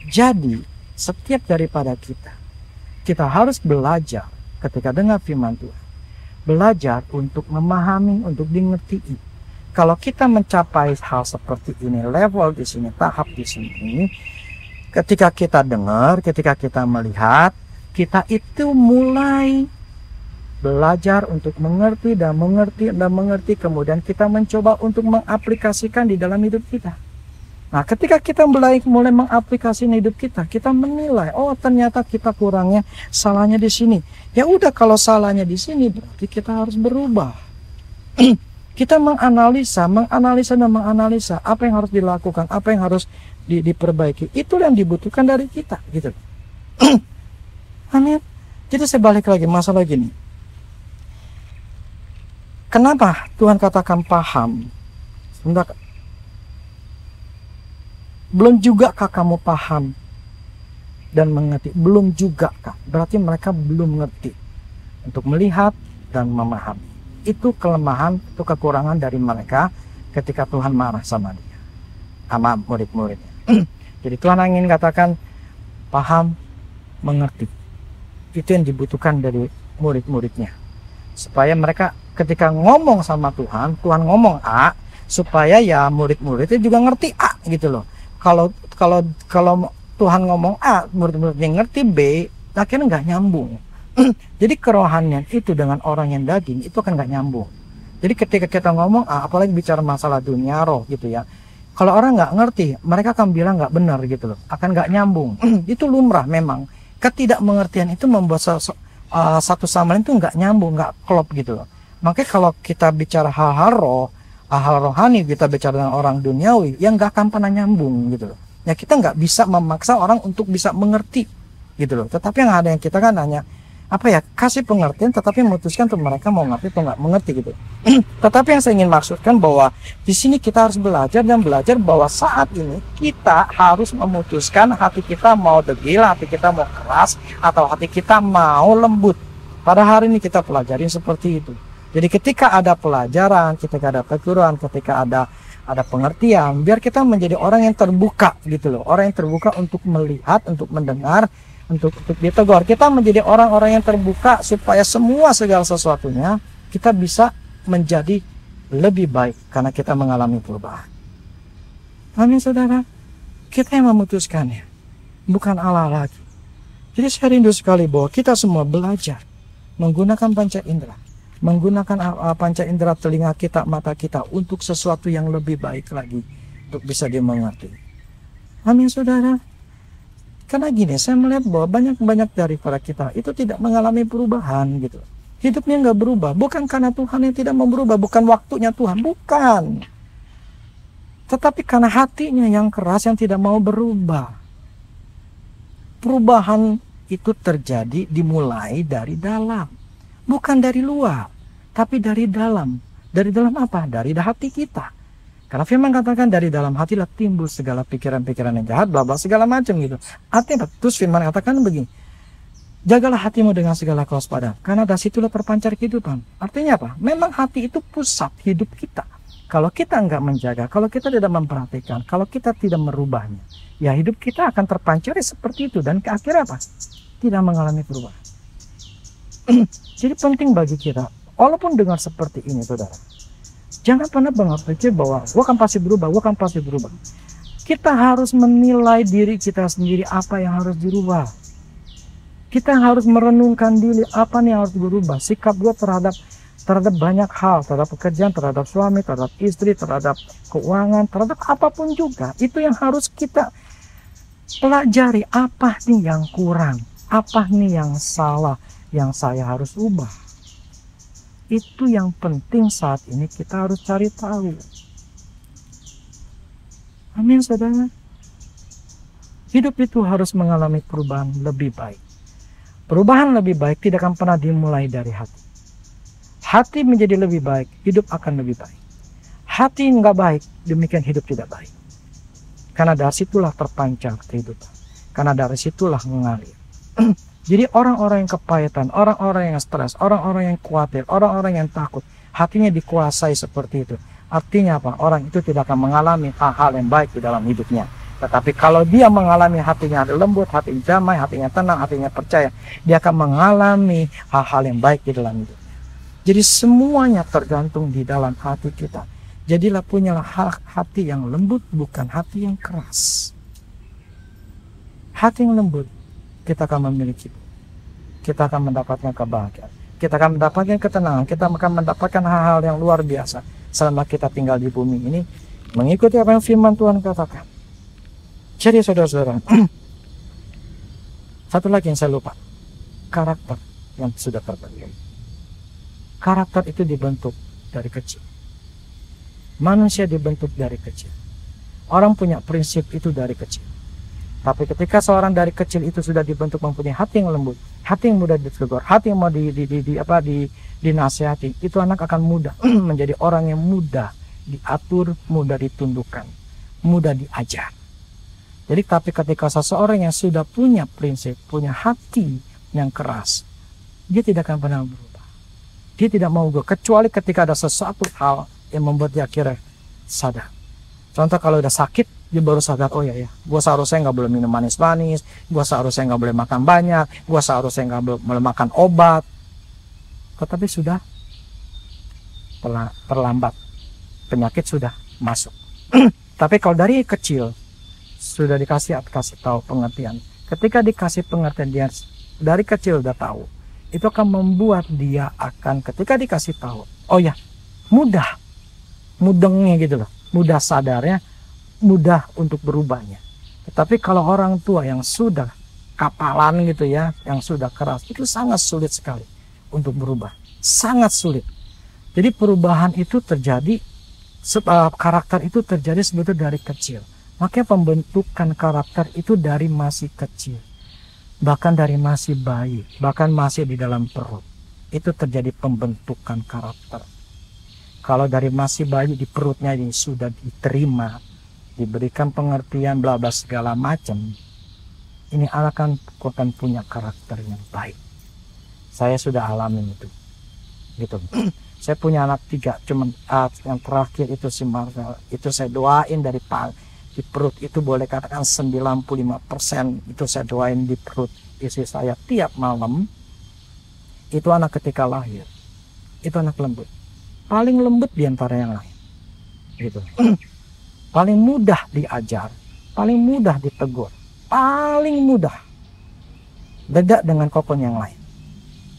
Jadi, setiap daripada kita harus belajar ketika dengar firman Tuhan. Belajar untuk memahami, untuk dimengerti. Kalau kita mencapai hal seperti ini, level di sini, tahap di sini, ketika kita dengar, ketika kita melihat, kita itu mulai belajar untuk mengerti dan mengerti, kemudian kita mencoba untuk mengaplikasikan di dalam hidup kita. Nah, ketika kita mulai mengaplikasikan hidup kita, kita menilai, oh ternyata kita kurangnya, salahnya di sini. Ya udah, kalau salahnya di sini berarti kita harus berubah. Kita menganalisa apa yang harus dilakukan, apa yang harus diperbaiki. Itulah yang dibutuhkan dari kita, gitu. Amin. Jadi saya balik lagi masalah gini. Kenapa Tuhan katakan paham? Sebentar. Belum juga kah kamu paham dan mengerti? Belum juga kah? Berarti mereka belum mengerti untuk melihat dan memahami. Itu kelemahan, itu kekurangan dari mereka ketika Tuhan marah sama dia, sama murid-muridnya. Jadi Tuhan ingin katakan paham, mengerti. Itu yang dibutuhkan dari murid-muridnya. Supaya mereka ketika ngomong sama Tuhan, Tuhan ngomong A, supaya ya murid-muridnya juga ngerti A gitu loh. Kalau Tuhan ngomong A, murid-muridnya ngerti B, akhirnya nggak nyambung. Jadi kerohanian itu dengan orang yang daging itu akan nggak nyambung. Jadi ketika kita ngomong A, apalagi bicara masalah dunia roh gitu ya, kalau orang nggak ngerti, mereka akan bilang nggak benar gitu loh, akan nggak nyambung. Itu lumrah memang. Ketidakmengertian itu membuat satu sama lain itu nggak nyambung, nggak klop gitu loh. Makanya kalau kita bicara hal-hal roh, hal rohani, kita bicara dengan orang duniawi, yang nggak akan pernah nyambung gitu loh. Ya kita nggak bisa memaksa orang untuk bisa mengerti gitu loh. Tetapi yang ada yang kita kan hanya apa ya, kasih pengertian, tetapi memutuskan untuk mereka mau ngerti atau nggak mengerti gitu. Tetapi yang saya ingin maksudkan bahwa di sini kita harus belajar bahwa saat ini kita harus memutuskan hati kita mau degil, hati kita mau keras, atau hati kita mau lembut. Pada hari ini kita pelajarin seperti itu. Jadi ketika ada pelajaran, ketika ada teguran, ketika ada pengertian, biar kita menjadi orang yang terbuka gitu loh, orang yang terbuka untuk melihat, untuk mendengar, untuk ditegur. Kita menjadi orang-orang yang terbuka supaya semua segala sesuatunya kita bisa menjadi lebih baik karena kita mengalami perubahan. Amin saudara. Kita yang memutuskannya, bukan Allah lagi. Jadi saya rindu sekali bahwa kita semua belajar menggunakan panca indera, menggunakan panca indera telinga kita, mata kita untuk sesuatu yang lebih baik lagi, untuk bisa dimengerti. Amin saudara. Karena gini, saya melihat bahwa banyak daripada kita itu tidak mengalami perubahan gitu. Hidupnya nggak berubah, bukan karena Tuhan yang tidak mau berubah, bukan waktunya Tuhan, bukan. Tetapi karena hatinya yang keras yang tidak mau berubah. Perubahan itu terjadi dimulai dari dalam, bukan dari luar, tapi dari dalam. Dari dalam apa? Dari hati kita. Karena firman katakan dari dalam hati lah timbul segala pikiran-pikiran yang jahat, bla bla segala macam gitu. Artinya terus firman katakan begini, jagalah hatimu dengan segala kewaspadaan, karena dari situlah terpancar kehidupan. Artinya apa? Memang hati itu pusat hidup kita. Kalau kita nggak menjaga, kalau kita tidak memperhatikan, kalau kita tidak merubahnya, ya hidup kita akan terpancar seperti itu, dan akhirnya apa? Tidak mengalami perubahan. Jadi penting bagi kita, walaupun dengar seperti ini saudara, jangan pernah berpikir bahwa gua akan pasti berubah. Kita harus menilai diri kita sendiri apa yang harus dirubah. Kita harus merenungkan diri apa nih yang harus berubah. Sikap gua terhadap banyak hal, terhadap pekerjaan, terhadap suami, terhadap istri, terhadap keuangan, terhadap apapun juga. Itu yang harus kita pelajari, apa nih yang kurang, apa nih yang salah, yang saya harus ubah. Itu yang penting saat ini kita harus cari tahu. Amin, saudara. Hidup itu harus mengalami perubahan lebih baik. Perubahan lebih baik tidak akan pernah dimulai dari hati. Hati menjadi lebih baik, hidup akan lebih baik. Hati nggak baik, demikian hidup tidak baik. Karena dari situlah terpancar kehidupan. Karena dari situlah mengalir. Jadi orang-orang yang kepahitan, orang-orang yang stres, orang-orang yang khawatir, orang-orang yang takut, hatinya dikuasai seperti itu. Artinya apa? Orang itu tidak akan mengalami hal-hal yang baik di dalam hidupnya. Tetapi kalau dia mengalami hatinya lembut, hatinya damai, hatinya tenang, hatinya percaya, dia akan mengalami hal-hal yang baik di dalam hidupnya. Jadi semuanya tergantung di dalam hati kita. Jadilah punyalah hati yang lembut, bukan hati yang keras. Hati yang lembut, kita akan memiliki, kita akan mendapatkan kebahagiaan, kita akan mendapatkan ketenangan, kita akan mendapatkan hal-hal yang luar biasa selama kita tinggal di bumi ini, mengikuti apa yang firman Tuhan katakan. Jadi saudara-saudara, satu lagi yang saya lupa, karakter yang sudah terbentuk. Karakter itu dibentuk dari kecil. Manusia dibentuk dari kecil. Orang punya prinsip itu dari kecil. Tapi ketika seorang dari kecil itu sudah dibentuk mempunyai hati yang lembut, hati yang mudah ditegur, hati yang mau dinasihati, itu anak akan mudah menjadi orang yang mudah diatur, mudah ditundukkan, mudah diajar. Jadi tapi ketika seseorang yang sudah punya prinsip, punya hati yang keras, dia tidak akan pernah berubah. Dia tidak mau berubah, kecuali ketika ada sesuatu hal yang membuat dia akhirnya sadar. Contoh kalau udah sakit, dia baru sadar, oh ya, gue seharusnya nggak boleh minum manis-manis, gue seharusnya nggak boleh makan banyak, gue seharusnya nggak boleh makan obat. Tetapi sudah terlambat, penyakit sudah masuk. Tapi kalau dari kecil sudah dikasih tahu pengertian, ketika dikasih pengertian dia dari kecil udah tahu, itu akan membuat dia akan ketika dikasih tahu, oh ya, mudengnya gitu loh, mudah sadarnya, mudah untuk berubahnya. Tetapi kalau orang tua yang sudah kapalan gitu ya, yang sudah keras, itu sangat sulit sekali untuk berubah, sangat sulit. Jadi perubahan itu terjadi, karakter itu terjadi sebetulnya dari kecil. Makanya pembentukan karakter itu dari masih kecil, bahkan dari masih bayi, bahkan masih di dalam perut, itu terjadi pembentukan karakter. Kalau dari masih bayi di perutnya ini sudah diterima, diberikan pengertian bla bla segala macam, ini akan punya karakter yang baik. Saya sudah alami itu, gitu. Saya punya anak 3, cuman yang terakhir itu si Marvel, itu saya doain dari di perut itu boleh katakan 95% itu saya doain di perut istri saya tiap malam. Itu anak ketika lahir, itu anak lembut. Paling lembut di antara yang lain, gitu. Paling mudah diajar, paling mudah ditegur, paling mudah. Beda dengan kokon yang lain.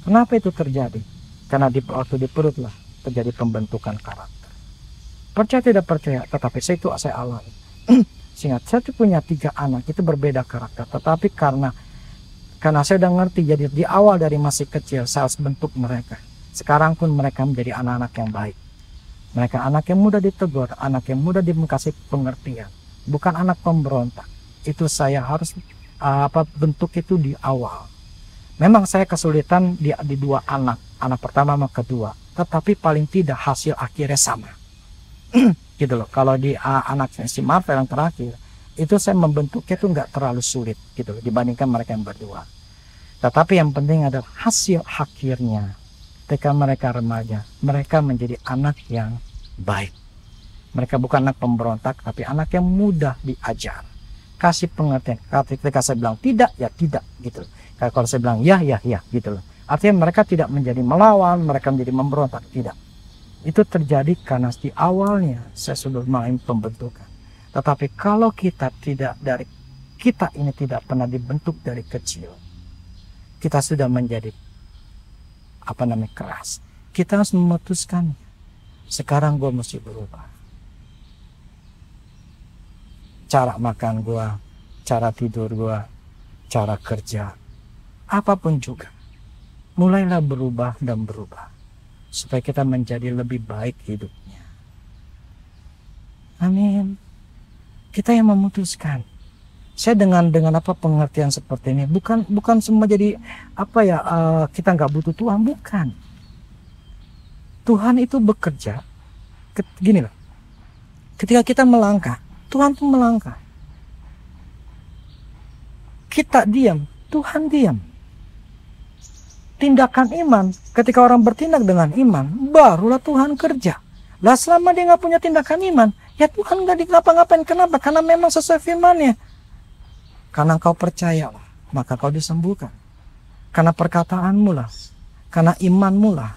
Kenapa itu terjadi? Karena waktu di perut lah terjadi pembentukan karakter. Percaya tidak percaya, tetapi saya alami. Sehingga saya punya 3 anak itu berbeda karakter, tetapi karena saya udah ngerti, jadi di awal dari masih kecil saya harus bentuk mereka. Sekarang pun mereka menjadi anak-anak yang baik. Mereka anak yang mudah ditegur, anak yang mudah dikasih pengertian, bukan anak pemberontak. Itu saya harus bentuk itu di awal. Memang saya kesulitan di 2 anak pertama sama kedua, tetapi paling tidak hasil akhirnya sama. Gitu loh. Kalau di anaknya si Marvel yang terakhir, itu saya membentuknya itu nggak terlalu sulit gitu loh, dibandingkan mereka yang berdua. Tetapi yang penting adalah hasil akhirnya. Ketika mereka remaja, mereka menjadi anak yang baik. Mereka bukan anak pemberontak, tapi anak yang mudah diajar. Kasih pengertian. Ketika saya bilang tidak, ya tidak gitu. Kalau saya bilang ya, ya, ya gitu loh. Artinya mereka tidak menjadi melawan, mereka menjadi memberontak, tidak. Itu terjadi karena di awalnya saya sudah main pembentukan. Tetapi kalau kita ini tidak pernah dibentuk dari kecil, kita sudah menjadi keras. Kita harus memutuskan, sekarang gue mesti berubah. Cara makan gue, cara tidur gue, cara kerja, apapun juga, mulailah berubah dan berubah. supaya kita menjadi lebih baik hidupnya. Amin. Kita yang memutuskan. Saya dengan apa pengertian seperti ini bukan semua jadi kita nggak butuh Tuhan, bukan. Tuhan itu bekerja. Gini loh. Ketika kita melangkah, Tuhan pun melangkah. Kita diam, Tuhan diam. Tindakan iman, ketika orang bertindak dengan iman, barulah Tuhan kerja. Lah selama dia nggak punya tindakan iman, ya Tuhan nggak ngapa-ngapain. Kenapa? Karena memang sesuai firman-Nya. Karena engkau percayalah, maka kau disembuhkan. Karena perkataanmu lah, karena imanmu lah.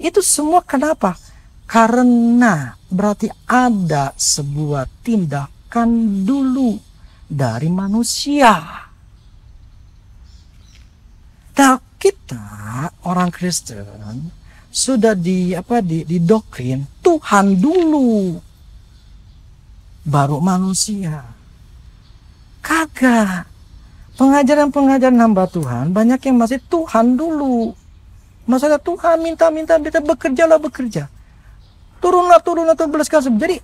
Itu semua kenapa? Karena berarti ada sebuah tindakan dulu dari manusia. Nah, kita orang Kristen sudah didoktrin Tuhan dulu, baru manusia. Kagak. Pengajaran-pengajaran hamba Tuhan banyak yang masih Tuhan dulu. Masalah Tuhan minta kita bekerja. Turunlah belas kasih. Jadi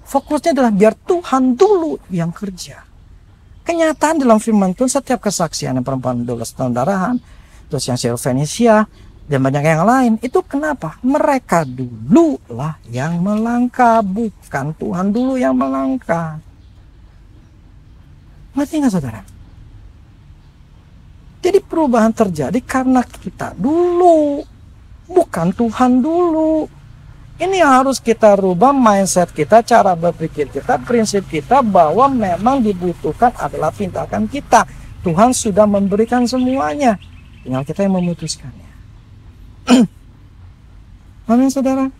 fokusnya adalah biar Tuhan dulu yang kerja. Kenyataan dalam firman Tuhan, setiap kesaksian yang perempuan 12 tahun darahan, terus yang Fenisia dan banyak yang lain, itu kenapa? Mereka dulu lah yang melangkah, bukan Tuhan dulu yang melangkah. Ngerti nggak saudara? Jadi perubahan terjadi karena kita dulu, bukan Tuhan dulu. Ini yang harus kita rubah mindset kita, cara berpikir kita, prinsip kita bahwa memang dibutuhkan adalah tindakan kita. Tuhan sudah memberikan semuanya, tinggal kita yang memutuskannya. Amin saudara.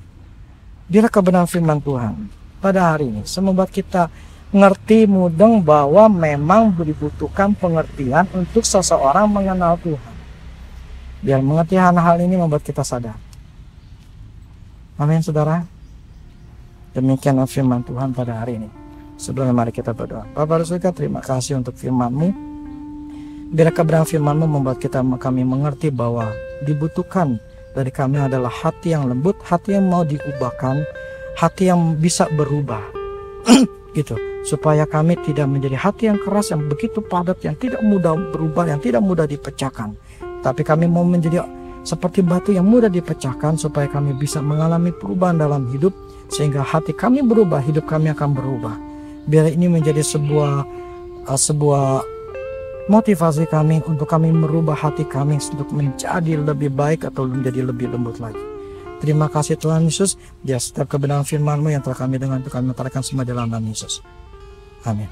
Biarlah kebenaran firman Tuhan pada hari ini membuat kita ngerti mudeng bahwa memang dibutuhkan pengertian untuk seseorang mengenal Tuhan. Biar mengerti hal-hal ini membuat kita sadar. Amin saudara. Demikian firman Tuhan pada hari ini. Sebelumnya mari kita berdoa. Bapa surga, terima kasih untuk firman-Mu. Biar kebenaran firman-Mu membuat kami mengerti bahwa dibutuhkan dari kami adalah hati yang lembut, hati yang mau diubahkan, hati yang bisa berubah. Gitu. Supaya kami tidak menjadi hati yang keras, yang begitu padat, yang tidak mudah berubah, yang tidak mudah dipecahkan. Tapi kami mau menjadi seperti batu yang mudah dipecahkan, supaya kami bisa mengalami perubahan dalam hidup, sehingga hati kami berubah, hidup kami akan berubah. Biar ini menjadi sebuah motivasi kami untuk kami merubah hati kami untuk menjadi lebih baik atau menjadi lebih lembut lagi. Terima kasih Tuhan Yesus, dia setiap kebenaran firman-Mu yang telah kami dengar, untuk kami mengatakan semua dalam nama Yesus. Amin.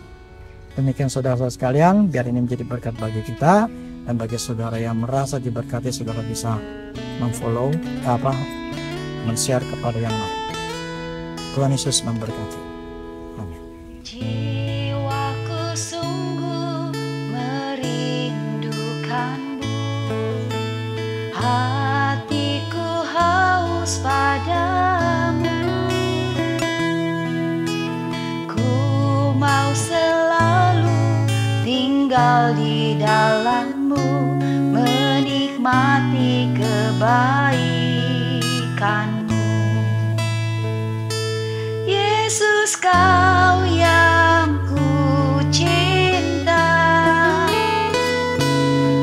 Demikian saudara-saudara sekalian, biar ini menjadi berkat bagi kita, dan bagi saudara yang merasa diberkati, saudara bisa memfollow, men-share kepada yang lain. Tuhan Yesus memberkati. Amin. Jiwaku sungguh merindukanmu, hatiku haus padamu. Mau selalu tinggal di dalam-Mu, menikmati kebaikan-Mu. Yesus, Kau yang ku cinta,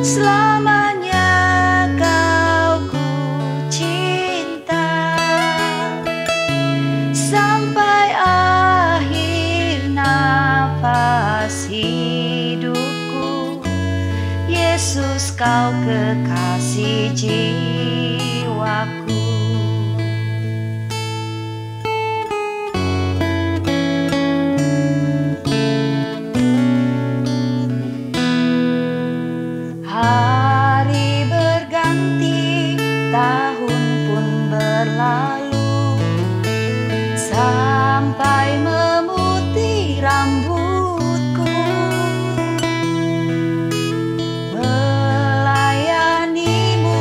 selamanya Kau ku cinta, sampai nafas hidupku. Yesus, Kau kekasih jiwaku. Hari berganti, tahun pun berlalu, sampai rambutku, melayani-Mu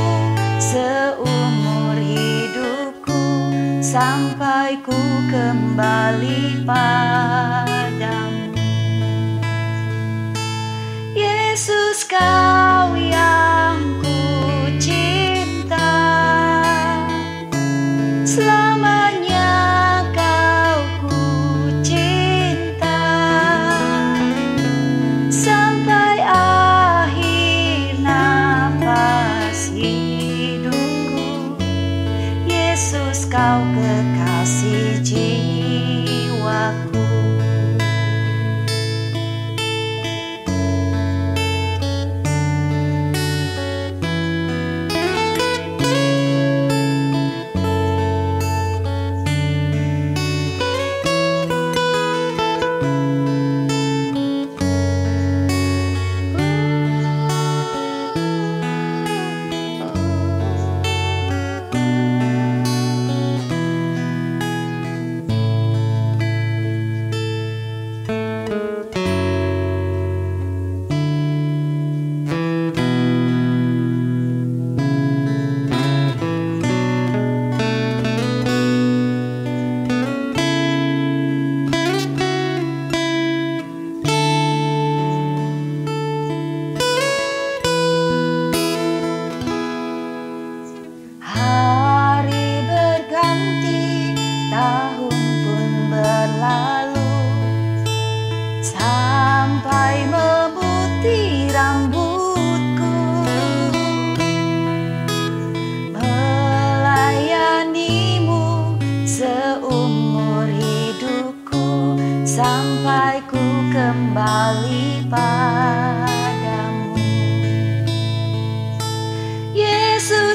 seumur hidupku, sampai ku kembali padamu. Yesus, Kau yang ku cinta,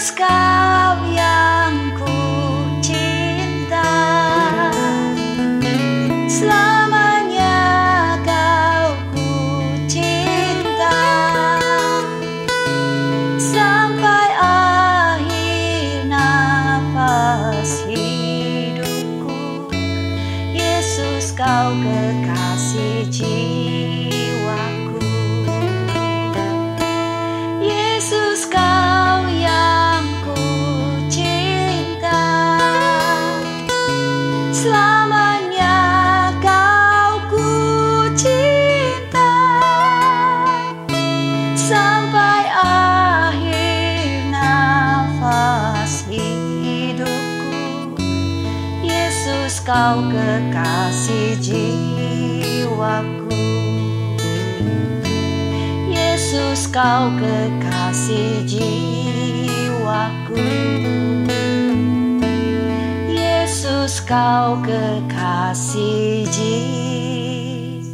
Yesus, Kau yang ku cinta, selamanya Kau ku cinta, sampai akhir nafas hidupku. Yesus, Kau kekasih jiwaku. Yesus, Kau yang ku cinta, selamanya Kau ku cinta, sampai akhir nafas hidupku. Yesus, Kau kekasih jiwaku. Yesus, Kau kekasih jiwaku. Yesus, Kau kekasih jiwaku.